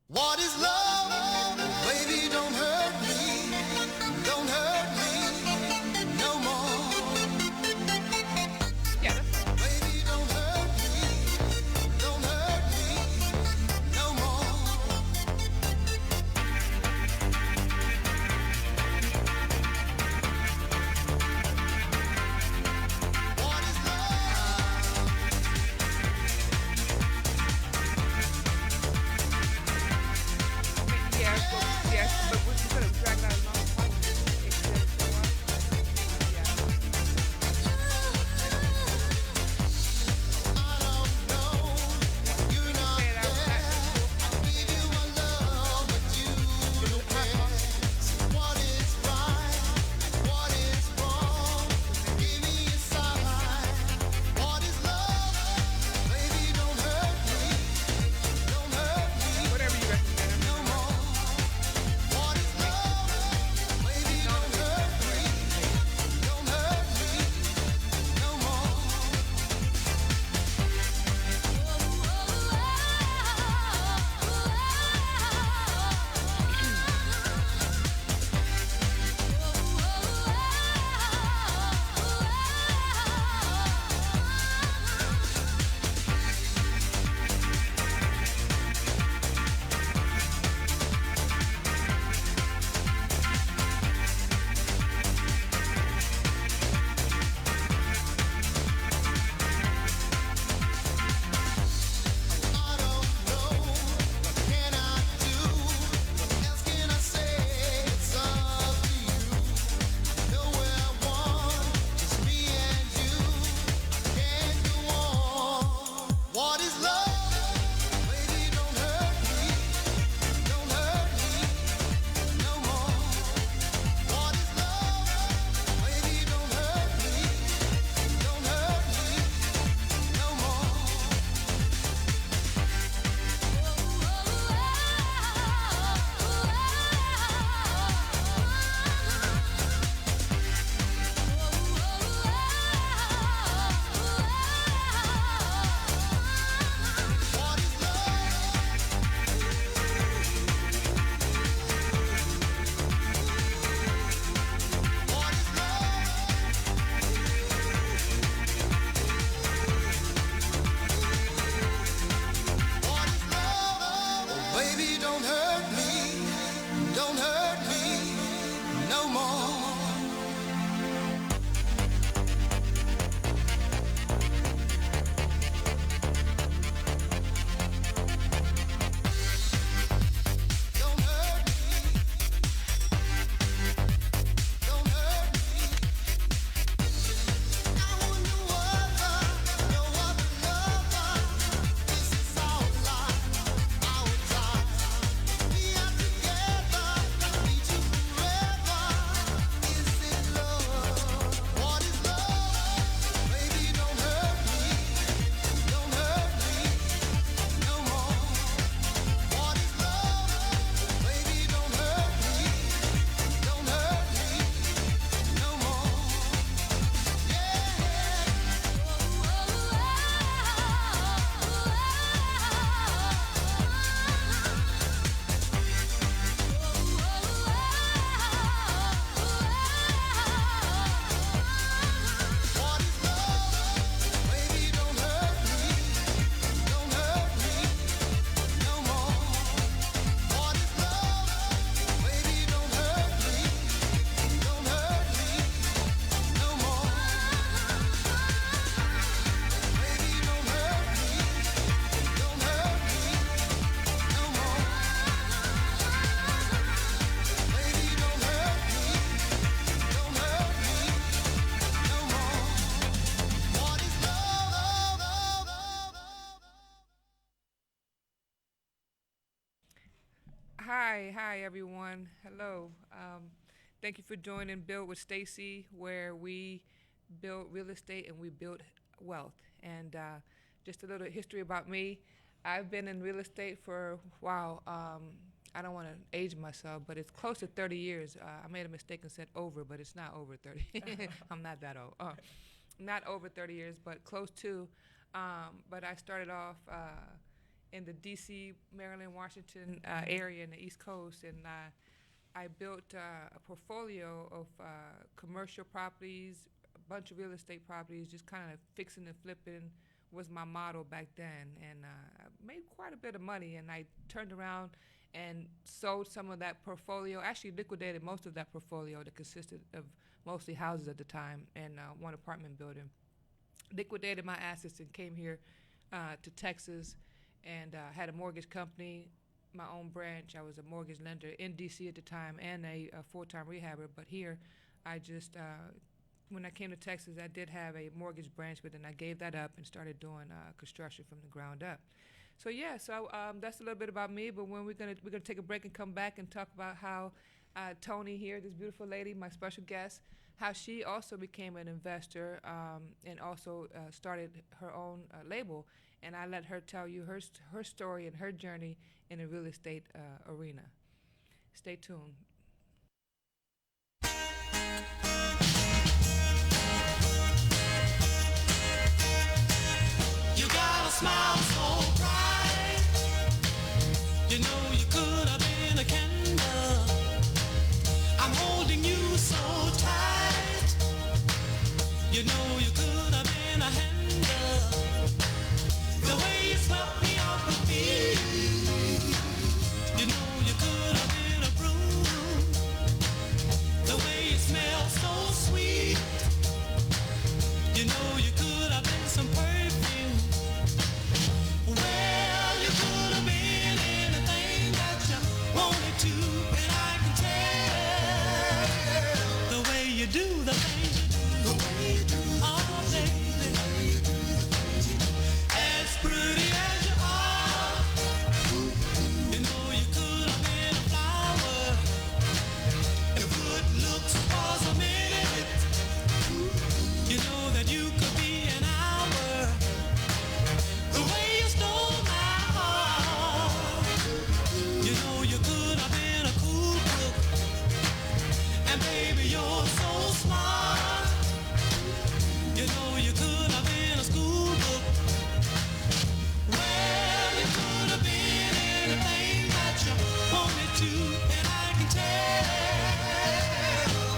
What is love? Baby, don't hurt me. Don't hurt me no more. Yeah, that's Baby, don't hurt me. Don't hurt me no more. What is love? yes, but what you could have dragged out a long time. I don't know. You're not Say it out there. I give you my love, but you don't care. What is right? What is wrong? Give me a sign. What is love? Baby, don't hurt me. Don't hurt me Whatever you recommend. no more. What is love? Baby, don't hurt me. Don't hurt me no more. I don't know. What can I do? What else can I say? It's up to you. Know where I want, just me and you. Can't go on. What is love? Baby, don't hurt me. Don't hurt me no more. What is love? Baby, don't hurt me. Don't hurt me no more. What is love? What is love? What is love? Oh, baby, don't hurt me. Don't hurt me no more. Don't hurt me. Don't hurt me. I want no other lover. This is our life, our time. We are together, need you forever. Is it love? What is love? Baby, don't hurt me. Don't hurt me no more. What is love? Baby, don't hurt me. Don't hurt me no more. What is love? Baby, don't hurt me. Don't hurt me no more. What is love? Baby, don't hurt me. Don't hurt me no more. Baby, don't hurt me. Don't hurt me no more. Baby, don't hurt me. Don't hurt me no more. What is love? Hi everyone. Hello. Thank you for joining Build with Stacie, where we build real estate and we build wealth. And just a little history about me. I've been in real estate for wow. I don't want to age myself, but it's close to 30 years. I made a mistake and said over, but it's not over 30. I'm not that old. Not over 30 years, but close to. But I started off in the D.C., Maryland, Washington area in the East Coast, and I built a portfolio of commercial properties, a bunch of real estate properties, just kind of fixing and flipping was my model back then. And I made quite a bit of money, and I turned around and sold some of that portfolio, actually liquidated most of that portfolio that consisted of mostly houses at the time and one apartment building. Liquidated my assets and came here to Texas and had a mortgage company, my own branch. I was a mortgage lender in D.C. at the time and a full-time rehabber. But here, I just, when I came to Texas, I did have a mortgage branch, but then I gave that up and started doing construction from the ground up. So yeah, so that's a little bit about me. But when we're gonna take a break and come back and talk about how Toni here, this beautiful lady, my special guest, how she also became an investor and also started her own label. And I let her tell you her story and her journey in the real estate arena. Stay tuned. You got a smile so bright. You know you could have been a candle. I'm holding you so tight. You know you could have been a handle. The way you swept me off my feet. You know you could have been a broom. The way you smell so sweet. You know you could have been some perfume. Well, you could have been anything that you wanted to, and I can tell the way you do the things you do. The way you do the things you do. As pretty as you are, you know you could have been a flower. If good looks was a minute, you know that you could be an hour. The way you stole my heart, you know you could have been a cool book. And baby, you're so smart. You know you could have been a school book. Well, you could have been anything that you wanted to, and I can tell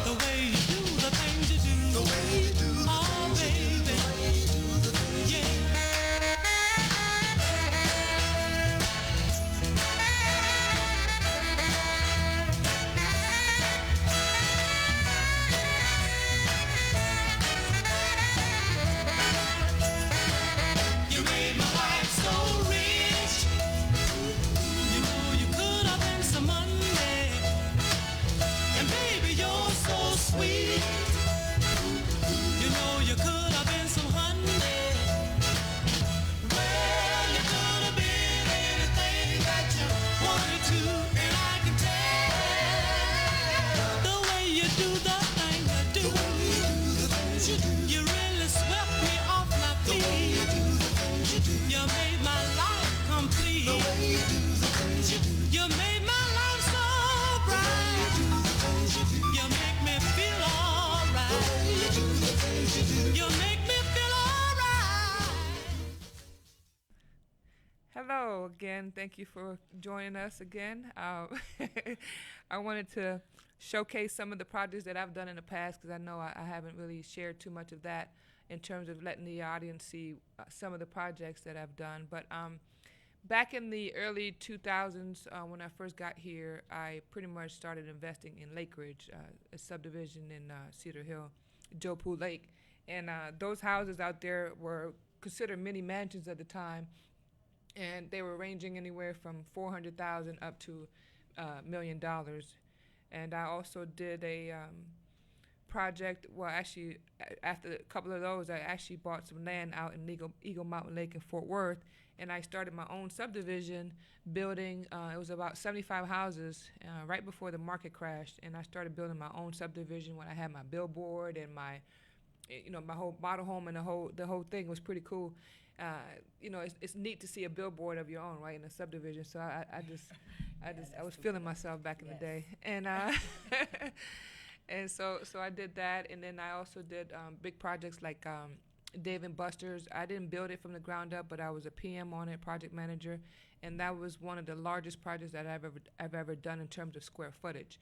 the way you do the things you do. The way you do the things you do. The way you do the things you do. You made my life so rich. You know you could have been some Monday. And baby, you're so sweet. You know you could have been some honey. Well, you could have been anything that you wanted to, and I can tell the way you do the thing you do. The way you do the things you do. You really swept me off my feet. The way you do the things you do. You made my life complete. The way you do the things you do. You made my life so bright. The way you do the things you do. You make me feel alright. The way you do the things you do. You make me feel alright. Hello again. Thank you for joining us again. I wanted to showcase some of the projects that I've done in the past because I know I haven't really shared too much of that in terms of letting the audience see some of the projects that I've done. But back in the early 2000s, when I first got here, I pretty much started investing in Lake Ridge, a subdivision in Cedar Hill, Joe Pool Lake. And those houses out there were considered mini mansions at the time, and they were ranging anywhere from $400,000 up to $1 million. And I also did a project. Well, actually, after a couple of those, I actually bought some land out in Eagle Mountain Lake in Fort Worth, and I started my own subdivision building. It was about 75 houses right before the market crashed, and I started building my own subdivision when I had my billboard and my whole model home, and the whole thing was pretty cool. It's neat to see a billboard of your own, right, in a subdivision. So I was feeling myself back in the day, and and so I did that, and then I also did big projects like Dave and Buster's. I didn't build it from the ground up, but I was a PM on it, project manager, and that was one of the largest projects that I've ever done in terms of square footage.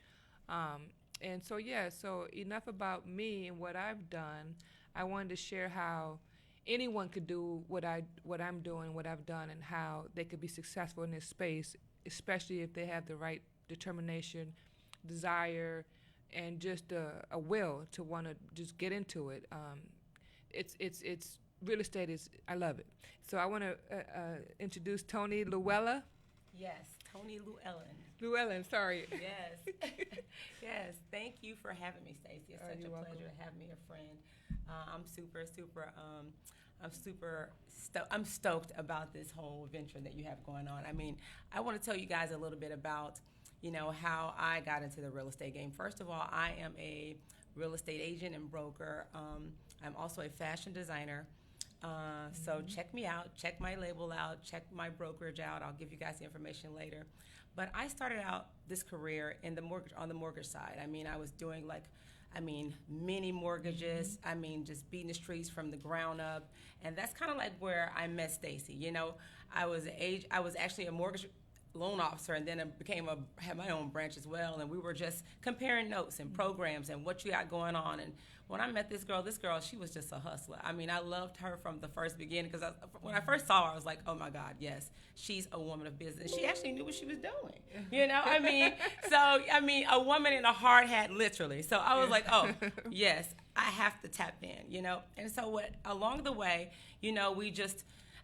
Um, and so yeah, so enough about me and what I've done. I wanted to share how anyone could do what I'm doing, what I've done, and how they could be successful in this space, especially if they have the right determination, desire, and just a will to want to just get into it. It's real estate is I love it. So I want to introduce Toni Lewellen. Yes, Toni Lewellen. Llewellyn, sorry. Yes. Yes. Thank you for having me, Stacie. It's such you're a welcome. pleasure to have me a friend. I'm stoked about this whole venture that you have going on. I mean, I want to tell you guys a little bit about, how I got into the real estate game. First of all, I am a real estate agent and broker. I'm also a fashion designer. So check me out, check my label out, check my brokerage out. I'll give you guys the information later. But I started out this career on the mortgage side. I mean, I was doing mini mortgages. I mean, just beating the streets from the ground up. And that's kind of like where I met Stacie. I was actually a mortgage loan officer, and then had my own branch as well, and we were just comparing notes and programs and what you got going on. And when I met this girl, she was just a hustler. I mean, I loved her from the first beginning, because when I first saw her, I was like, oh my God, yes, she's a woman of business. She actually knew what she was doing, a woman in a hard hat, literally. So I was like, oh, yes, I have to tap in, And so along the way,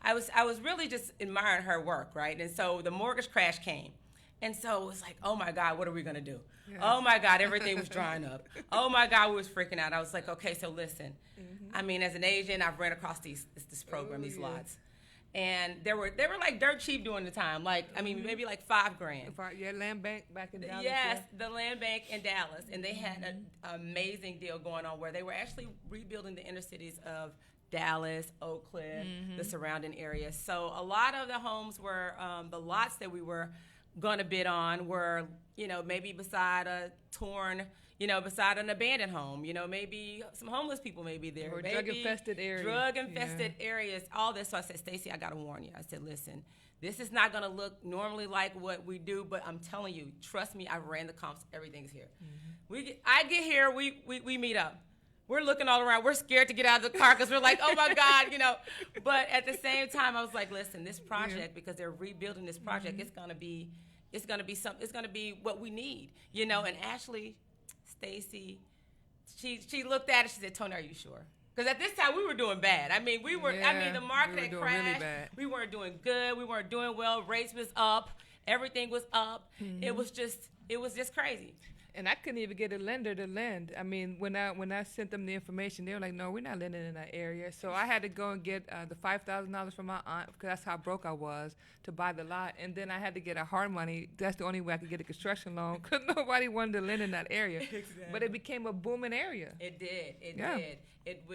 I was really just admiring her work, right? And so the mortgage crash came. And so it was like, oh my God, what are we gonna do? Yeah. Oh my God, everything was drying up. Oh my God, we was freaking out. I was like, okay, so listen. I mean, as an agent, I've ran across this program, these lots. And they were like dirt cheap during the time. Maybe like $5,000. Yeah, land bank back in Dallas. Yes, the land bank in Dallas. And they had an amazing deal going on where they were actually rebuilding the inner cities of Dallas, Oak Cliff, the surrounding areas. So a lot of the homes were, the lots that we were going to bid on were, maybe beside beside an abandoned home, maybe some homeless people may be there. Or drug-infested areas. Drug-infested areas, all this. So I said, Stacie, I got to warn you. I said, listen, this is not going to look normally like what we do, but I'm telling you, trust me, I ran the comps. Everything's here. I get here, we meet up. We're looking all around. We're scared to get out of the car because we're like, oh my God, But at the same time, I was like, listen, this project, because they're rebuilding this project, it's gonna be what we need, And Ashley, Stacie, she looked at it. She said, Toni, are you sure? Because at this time we were doing bad. I mean, the market had crashed. Really bad. We weren't doing good. We weren't doing well. Rates was up. Everything was up. It was just crazy. And I couldn't even get a lender to lend. I mean, when I sent them the information, they were like, no, we're not lending in that area. So I had to go and get the $5,000 from my aunt, because that's how broke I was, to buy the lot. And then I had to get a hard money. That's the only way I could get a construction loan, because nobody wanted to lend in that area. Exactly. But it became a booming area. It did. It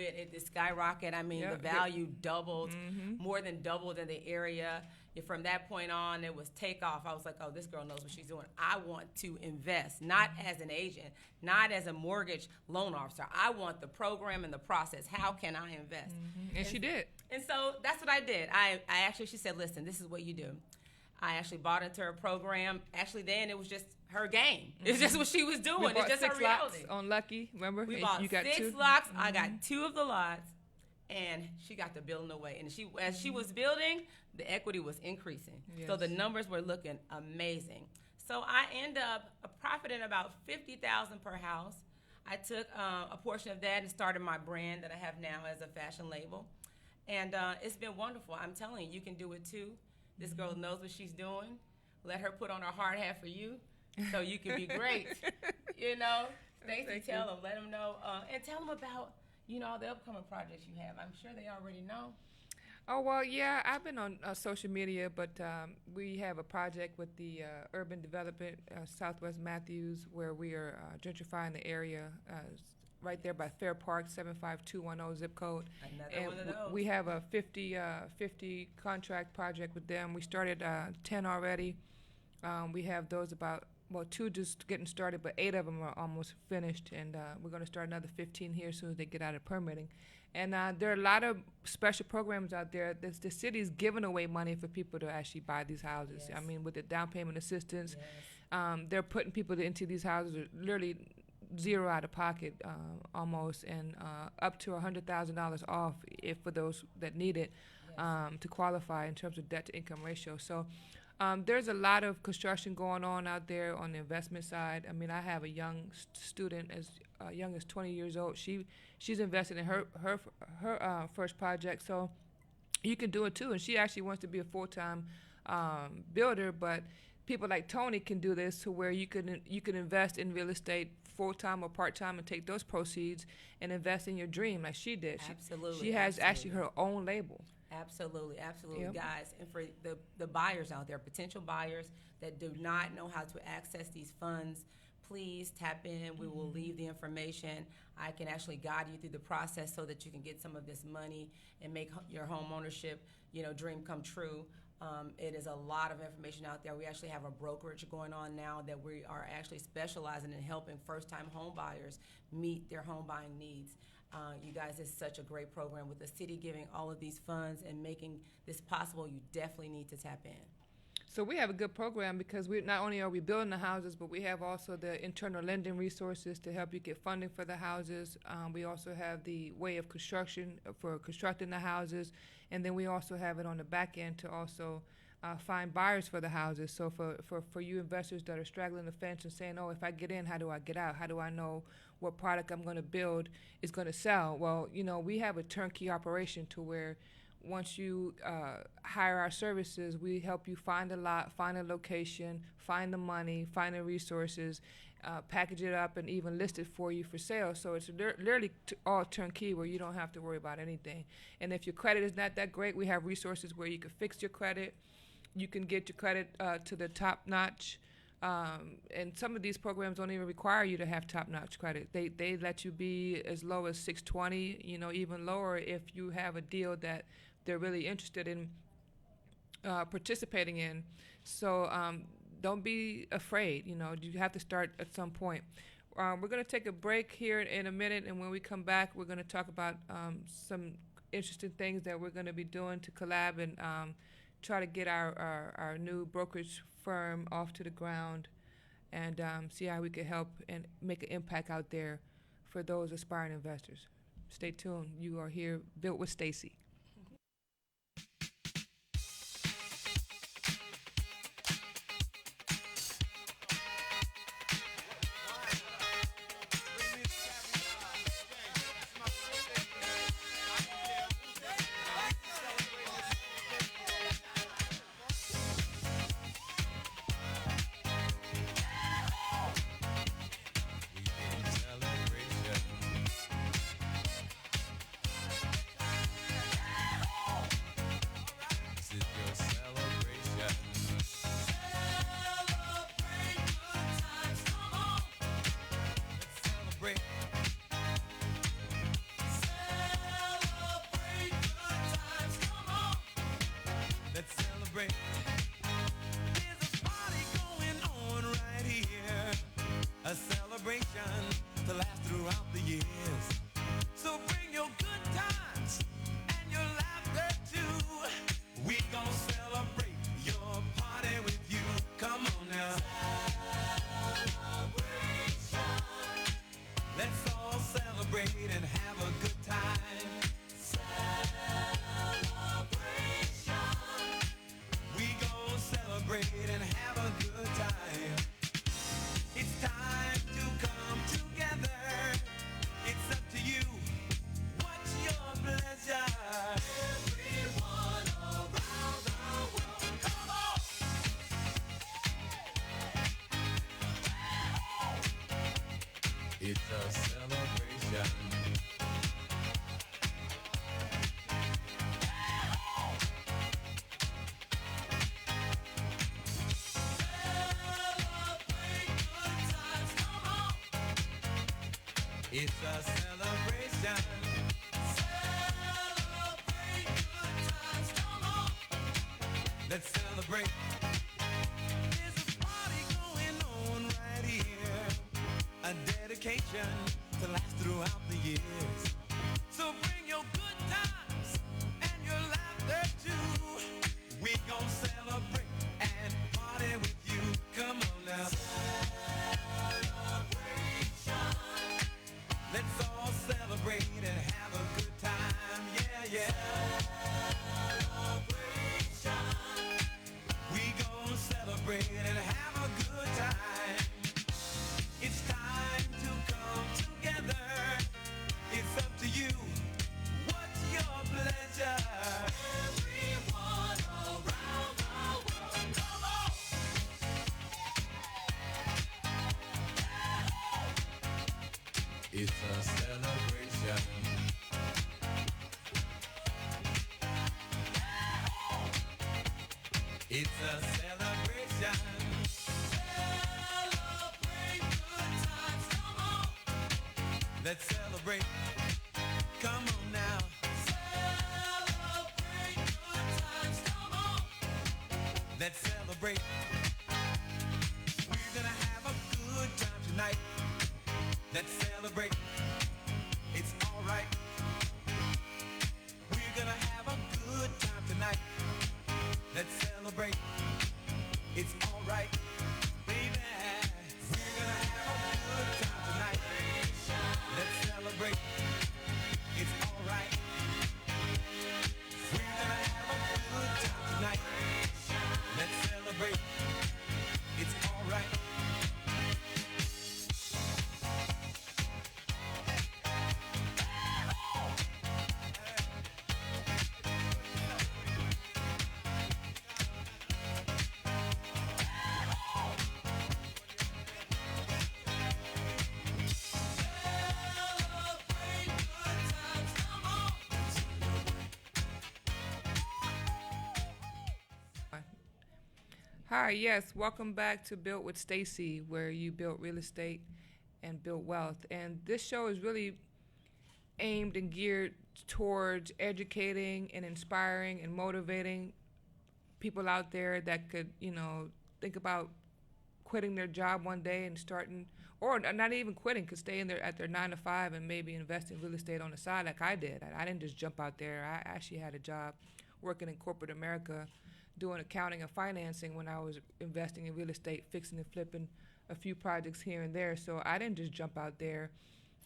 skyrocketed. I mean, the value doubled, more than doubled in the area. From that point on, it was takeoff. I was like, oh, this girl knows what she's doing. I want to invest, not as an agent, not as a mortgage loan officer. I want the program and the process. How can I invest? And she did. And so that's what I did. She said, listen, this is what you do. I actually bought into her program. Actually, then it was just her game. It's just what she was doing. It's just her reality. Lots on Lucky, remember? We bought you got 6 lots. I got 2 of the lots. And she got to building away. And as she was building, the equity was increasing. Yes. So the numbers were looking amazing. So I end up profiting about $50,000 per house. I took a portion of that and started my brand that I have now as a fashion label. And it's been wonderful. I'm telling you, you can do it too. This girl knows what she's doing. Let her put on her hard hat for you so you can be great. Stacie, tell them, let them know. And tell them about all the upcoming projects you have. I'm sure they already know. Oh, well, yeah, I've been on social media, but we have a project with the urban development, Southwest Matthews, where we are gentrifying the area right there by Fair Park, 75210 zip code. Another one of those. We have a 50 contract project with them. We started 10 already. We have those about 2 just getting started, but 8 of them are almost finished, and we're going to start another 15 here as soon as they get out of permitting. And there are a lot of special programs out there. The city's giving away money for people to actually buy these houses. Yes. I mean, with the down payment assistance, Yes. they're putting people into these houses with literally zero out of pocket, almost, and up to $100,000 off if for those that need it to qualify in terms of debt to income ratio. So there's a lot of construction going on out there on the investment side. I mean, I have a young student as young as 20 years old. She's invested in her first project, so you can do it too. And she actually wants to be a full-time builder, but people like Toni can do this to where you can invest in real estate full-time or part-time and take those proceeds and invest in your dream like she did. Absolutely. She has actually absolutely. her own label. Absolutely, absolutely, Yep. guys. And for the buyers out there, potential buyers that do not know how to access these funds, please tap in. We will leave the information. I can actually guide you through the process so that you can get some of this money and make your home ownership, dream come true. It is a lot of information out there. We actually have a brokerage going on now that we are actually specializing in helping first-time home buyers meet their home buying needs. You guys, it's such a great program with the city giving all of these funds and making this possible. You definitely need to tap in. So we have a good program because we not only are we building the houses, but we have also the internal lending resources to help you get funding for the houses. We also have the way of construction for constructing the houses, and then we also have it on the back end to also find buyers for the houses. So for you investors that are straddling the fence and saying, oh, if I get in, how do I get out? How do I know what product I'm going to build is going to sell? Well, we have a turnkey operation to where once you hire our services, we help you find a lot, find a location, find the money, find the resources, package it up, and even list it for you for sale. So it's literally all turnkey where you don't have to worry about anything. And if your credit is not that great, we have resources where you can fix your credit. You can get your credit to the top notch. And some of these programs don't even require you to have top-notch credit. They let you be as low as 620, even lower if you have a deal that they're really interested in participating in. So don't be afraid. You have to start at some point. We're going to take a break here in a minute, and when we come back, we're going to talk about some interesting things that we're going to be doing to collab and try to get our new brokerage firm off to the ground and see how we can help and make an impact out there for those aspiring investors. Stay tuned. You are here, Built with Stacie. It's a celebration. It's a celebration. Celebrate good times, come on. Let's celebrate. There's a party going on right here. A dedication to last throughout the years. So bring your It's a celebration. It's a celebration. Celebrate good times, come on. Let's celebrate. Come on now. Celebrate good times, come on. Let's celebrate. We're gonna have a good time tonight. Let's celebrate. It's all right. We're gonna have a good time tonight. Let's celebrate. It's all right, baby. We're gonna have a good time tonight. Let's celebrate. It's all right. We're gonna have a good time tonight. Let's celebrate. It's all right. Hi, yes, welcome back to Built with Stacie, where you build real estate and build wealth. And this show is really aimed and geared towards educating and inspiring and motivating people out there that could, think about quitting their job one day and starting, or not even quitting, could stay in at their 9 to 5 and maybe invest in real estate on the side like I did. I didn't just jump out there. I actually had a job working in corporate America, doing accounting and financing when I was investing in real estate, fixing and flipping a few projects here and there. So I didn't just jump out there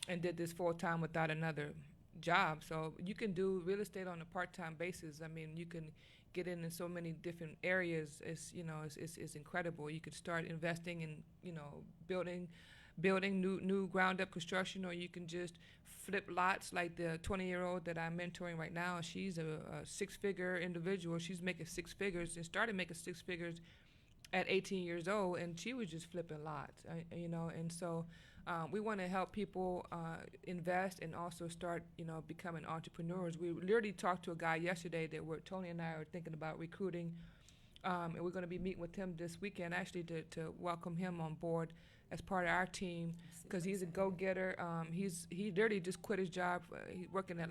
and did this full time without another job. So you can do real estate on a part-time basis. I mean, you can get in so many different areas. It's incredible. You could start investing in, building new ground up construction, or you can just flip lots like the 20-year-old that I'm mentoring right now. She's a six-figure individual. She's making six figures and started making six figures at 18 years old, and she was just flipping lots, and so we want to help people invest and also start, becoming entrepreneurs. We literally talked to a guy yesterday that Toni and I are thinking about recruiting, and we're going to be meeting with him this weekend actually to welcome him on board as part of our team, because he's a go-getter. He literally just quit his job. He's working at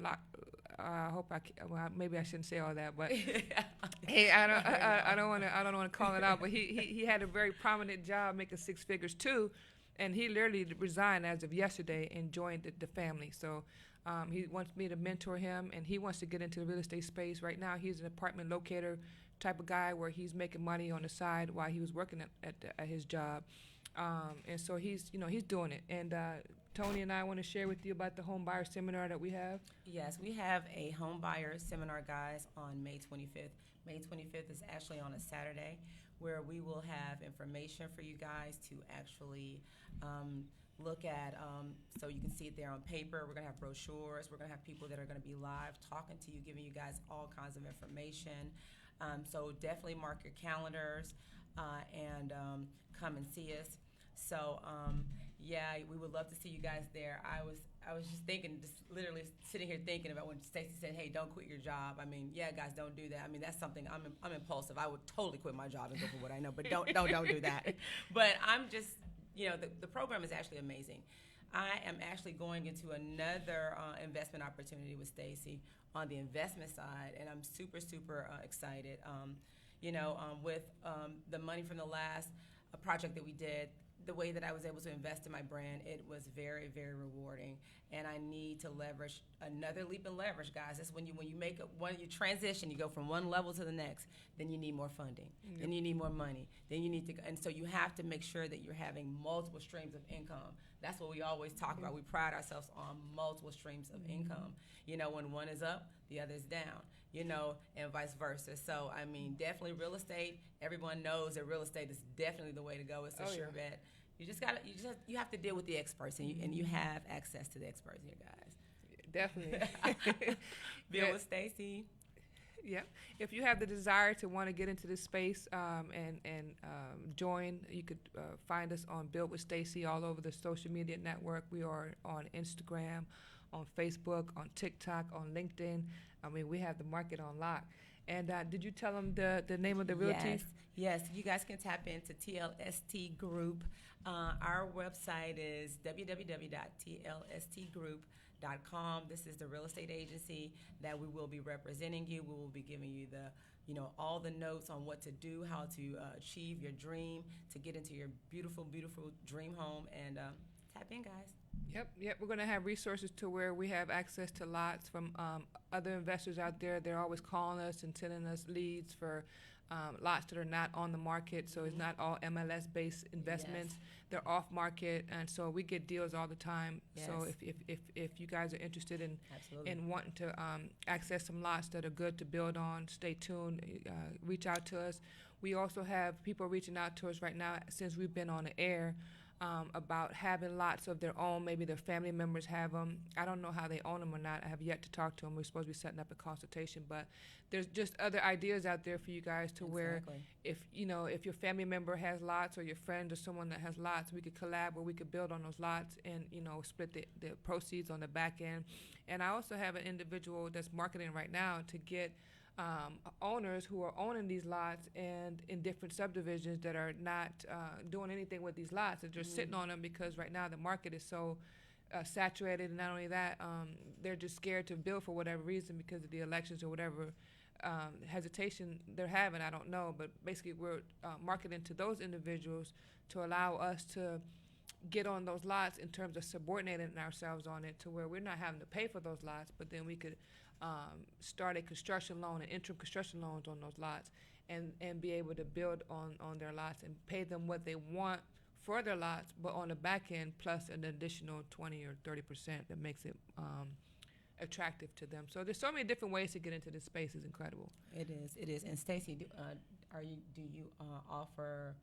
maybe I shouldn't say all that, but hey, I don't want to call it out. But he had a very prominent job, making six figures too, and he literally resigned as of yesterday and joined the family. So he wants me to mentor him, and he wants to get into the real estate space. Right now, he's an apartment locator type of guy where he's making money on the side while he was working at his job. And so he's doing it. And Toni and I want to share with you about the home buyer seminar that we have. Yes, we have a home buyer seminar, guys, on May 25th. May 25th is actually on a Saturday, where we will have information for you guys to actually look at, so you can see it there on paper. We're going to have brochures. We're going to have people that are going to be live talking to you, giving you guys all kinds of information. So definitely mark your calendars and come and see us. So yeah, we would love to see you guys there. I was just thinking, just literally sitting here thinking about when Stacie said, "Hey, don't quit your job." I mean, yeah, guys, don't do that. I mean, that's something I'm impulsive. I would totally quit my job and go for what I know, but don't do that. But I'm just, the program is actually amazing. I am actually going into another investment opportunity with Stacie on the investment side, and I'm super excited. With the money from the last project that we did, the way that I was able to invest in my brand, it was very, very rewarding. And I need to leverage another leap in leverage, guys. That's when you you transition, you go from one level to the next, then you need more funding, then you need more money, then you need to, and so you have to make sure that you're having multiple streams of income. That's what we always talk about. We pride ourselves on multiple streams of income. When one is up, the other is down, and vice versa. So, I mean, definitely real estate. Everyone knows that real estate is definitely the way to go. It's a sure bet. You have to deal with the experts, and you have access to the experts here, guys. Definitely. Bill with Stacie. Yep. If you have the desire to want to get into this space and join, you could find us on Built with Stacie all over the social media network. We are on Instagram, on Facebook, on TikTok, on LinkedIn. I mean, we have the market on lock. And did you tell them the name of the realty? Yes. You guys can tap into TLST Group. Our website is www.tlstgroup.com. This is the real estate agency that we will be representing you. We will be giving you all the notes on what to do, how to achieve your dream, to get into your beautiful, beautiful dream home, and tap in, guys. Yep. We're going to have resources to where we have access to lots from other investors out there. They're always calling us and sending us leads for lots that are not on the market. So it's not all MLS-based investments. Yes. They're off-market, and so we get deals all the time. Yes. So if you guys are interested in Absolutely. wanting to access some lots that are good to build on, stay tuned. Reach out to us. We also have people reaching out to us right now since we've been on the air. About having lots of their own. Maybe their family members have them. I don't know how they own them or not. I have yet to talk to them. We're supposed to be setting up a consultation, but there's just other ideas out there for you guys to where if your family member has lots or your friend or someone that has lots, we could collab where we could build on those lots and split the proceeds on the back end. And I also have an individual that's marketing right now to get owners who are owning these lots and in different subdivisions that are not doing anything with these lots. They're just sitting on them because right now the market is so saturated, and not only that, they're just scared to build for whatever reason because of the elections or whatever hesitation they're having. I don't know, but basically we're marketing to those individuals to allow us to get on those lots in terms of subordinating ourselves on it to where we're not having to pay for those lots, but then we could start a construction loan and interim construction loans on those lots and be able to build on their lots and pay them what they want for their lots, but on the back end plus an additional 20 or 30% that makes it attractive to them. So there's so many different ways to get into this space. It's incredible. It is. And Stacie, do you offer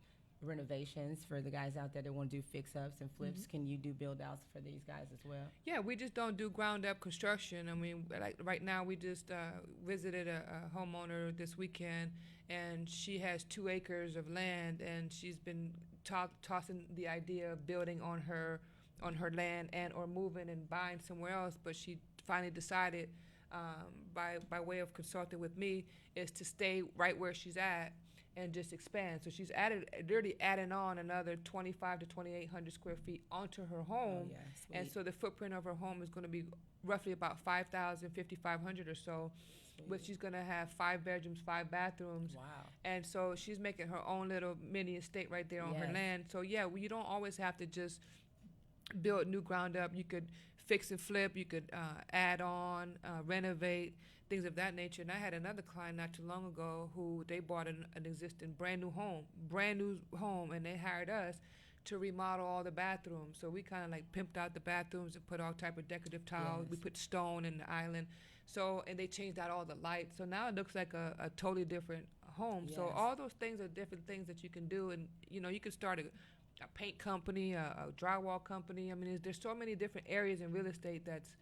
renovations for the guys out there that want to do fix-ups and flips? Mm-hmm. Can you do build-outs for these guys as well? Yeah, we just don't do ground-up construction. I mean, like right now, we just visited a homeowner this weekend, and she has 2 acres of land, and she's been tossing the idea of building on her land and or moving and buying somewhere else. But she finally decided, by way of consulting with me, is to stay right where she's at and just expand. So she's literally adding on another 2,500 to 2,800 square feet onto her home. Oh, yeah, and sweet. so the footprint of her home is going to be roughly about 5,000, 5,500 or so. Sweet. But she's going to have 5 bedrooms, 5 bathrooms. Wow. And so she's making her own little mini estate right there on her Yes. land. So yeah, you don't always have to just build new ground up. You could fix and flip. You could add on, renovate, things of that nature. And I had another client not too long ago who they bought an existing brand new home, and they hired us to remodel all the bathrooms. So we kind of like pimped out the bathrooms and put all type of decorative tiles. Yes. We put stone in the island. So, and they changed out all the lights. So now it looks like a totally different home. Yes. So all those things are different things that you can do. And, you can start a paint company, a drywall company. I mean, there's so many different areas in real estate that's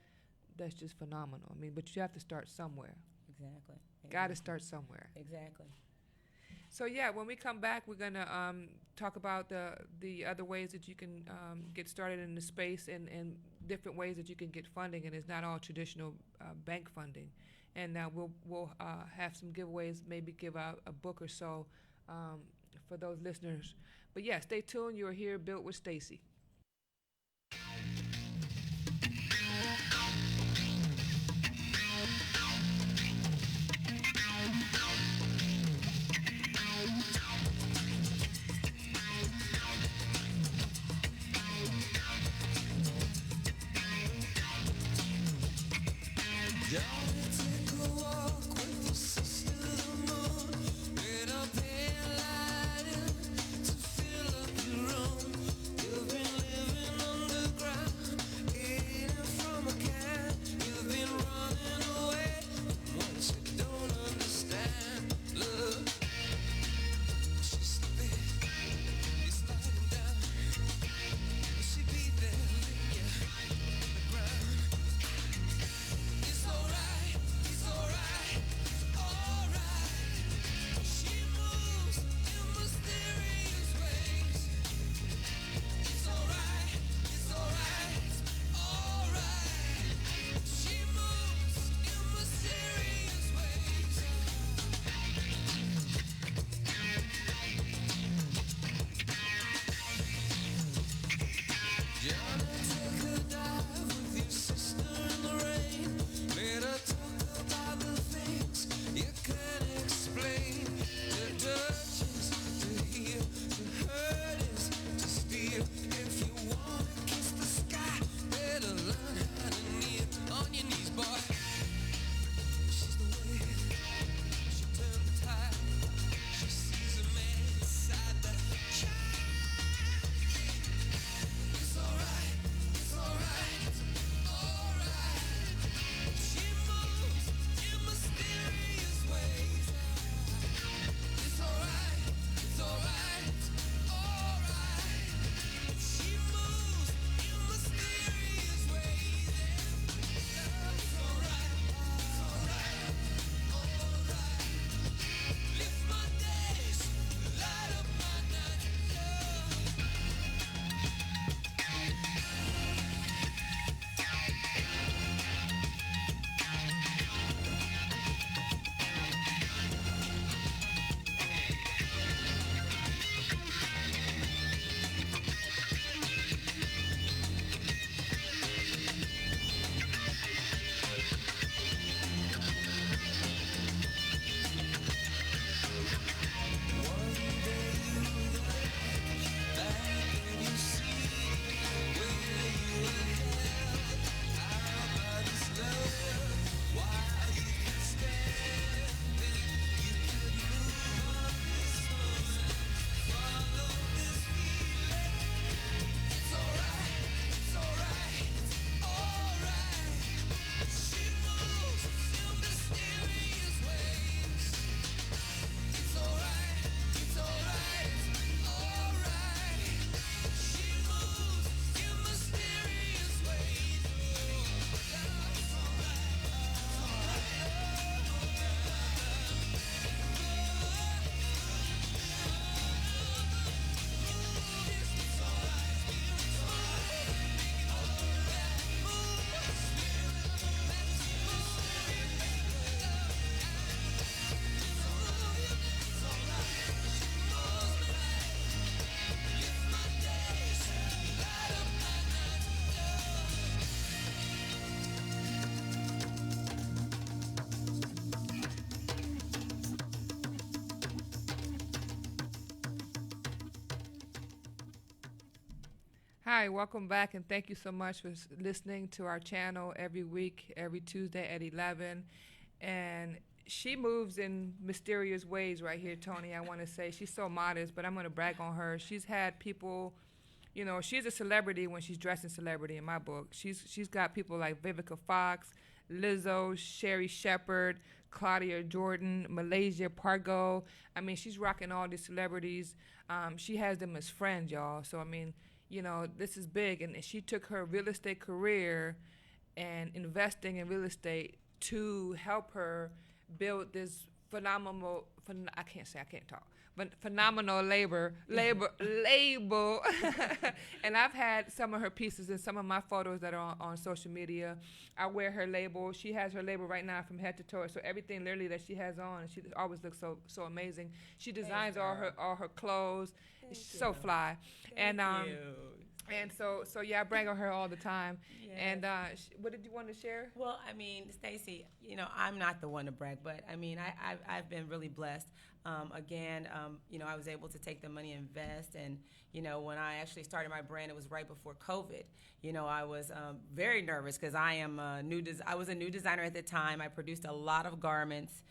just phenomenal. I mean, but you have to start somewhere. Exactly. Got to start somewhere. Exactly. So yeah, when we come back, we're gonna talk about the other ways that you can get started in the space and different ways that you can get funding, and it's not all traditional bank funding. And we'll have some giveaways, maybe give out a book or so for those listeners. But yeah, stay tuned. You're here, Built with Stacie. Fill up your room. You've been Hi, welcome back, and thank you so much for listening to our channel every week, every Tuesday at 11. And she moves in mysterious ways right here, Toni. I want to say she's so modest, but I'm going to brag on her. She's had people, she's a celebrity when she's dressing celebrity in my book. She's got people like Vivica Fox, Lizzo, Sherry Shepherd, Claudia Jordan, Malaysia Pargo. I mean, she's rocking all these celebrities. She has them as friends, y'all. So, I mean, this is big. And she took her real estate career and investing in real estate to help her build this phenomenal, I can't talk, but phenomenal label. And I've had some of her pieces and some of my photos that are on social media. I wear her label. She has her label right now from head to toe. So everything literally that she has on, she always looks so amazing. She designs all her clothes. She's so fly. Thank you. And so yeah, I brag on her all the time. Yes. And what did you want to share? Well, I mean, Stacie, I'm not the one to brag, but I mean, I've been really blessed. I was able to take the money and invest. And, when I actually started my brand, it was right before COVID. I was very nervous because I was a new designer at the time. I produced a lot of garments,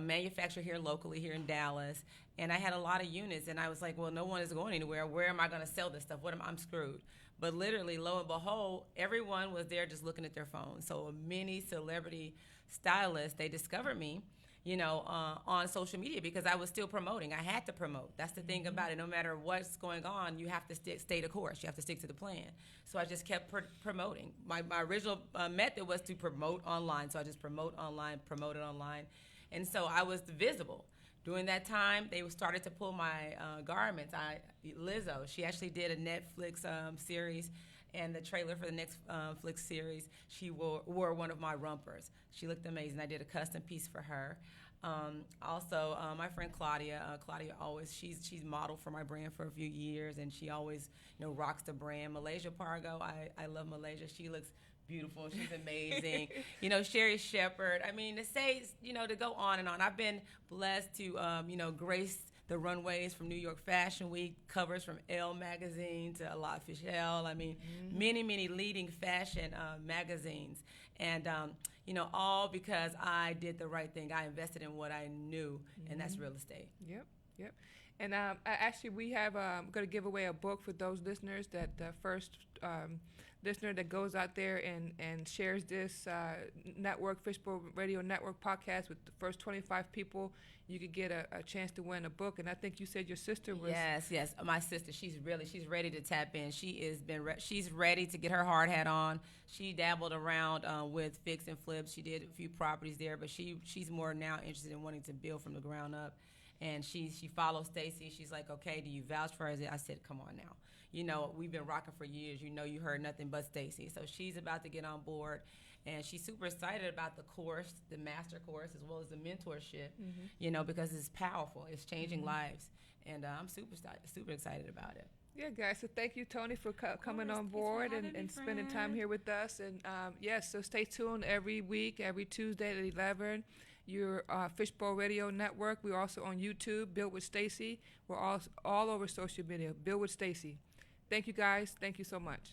manufactured here locally here in Dallas. And I had a lot of units, and I was like, well, no one is going anywhere. Where am I going to sell this stuff? I'm screwed. But literally, lo and behold, everyone was there just looking at their phones. So a mini celebrity stylist, they discovered me, on social media because I was still promoting. I had to promote. That's the thing about it. No matter what's going on, you have to stay the course. You have to stick to the plan. So I just kept promoting. My original method was to promote online. So I just promoted online. And so I was visible. During that time, they started to pull my garments. Lizzo, she actually did a Netflix series, and the trailer for the next Netflix series, she wore one of my rompers. She looked amazing. I did a custom piece for her. Also, my friend Claudia, she's modeled for my brand for a few years, and she always rocks the brand. Malaysia Pargo, I love Malaysia. She looks beautiful. She's amazing. Sherry Shepherd. I mean, to say, to go on and on. I've been blessed to, grace the runways from New York Fashion Week, covers from Elle magazine to La Fichelle. I mean, many, many leading fashion magazines. And, all because I did the right thing. I invested in what I knew, and that's real estate. Yep. And actually, we have going to give away a book for those listeners that the first listener that goes out there and shares this network, Fishbowl Radio Network podcast with the first 25 people, you could get a chance to win a book. And I think you said your sister was... Yes. My sister, she's ready to tap in. She's ready to get her hard hat on. She dabbled around with fix and flips. She did a few properties there, but she's more now interested in wanting to build from the ground up. And she follows Stacie. She's like, okay, do you vouch for her? I said, come on now. We've been rocking for years. You heard nothing but Stacie. So she's about to get on board. And she's super excited about the course, the master course, as well as the mentorship, because it's powerful. It's changing lives. And I'm super excited about it. Yeah, guys. So thank you, Toni, for coming on board and spending time here with us. And, so stay tuned every week, every Tuesday at 11. Your Fishbowl Radio Network. We're also on YouTube, Built with Stacie. We're all over social media, Built with Stacie. Thank you, guys. Thank you so much.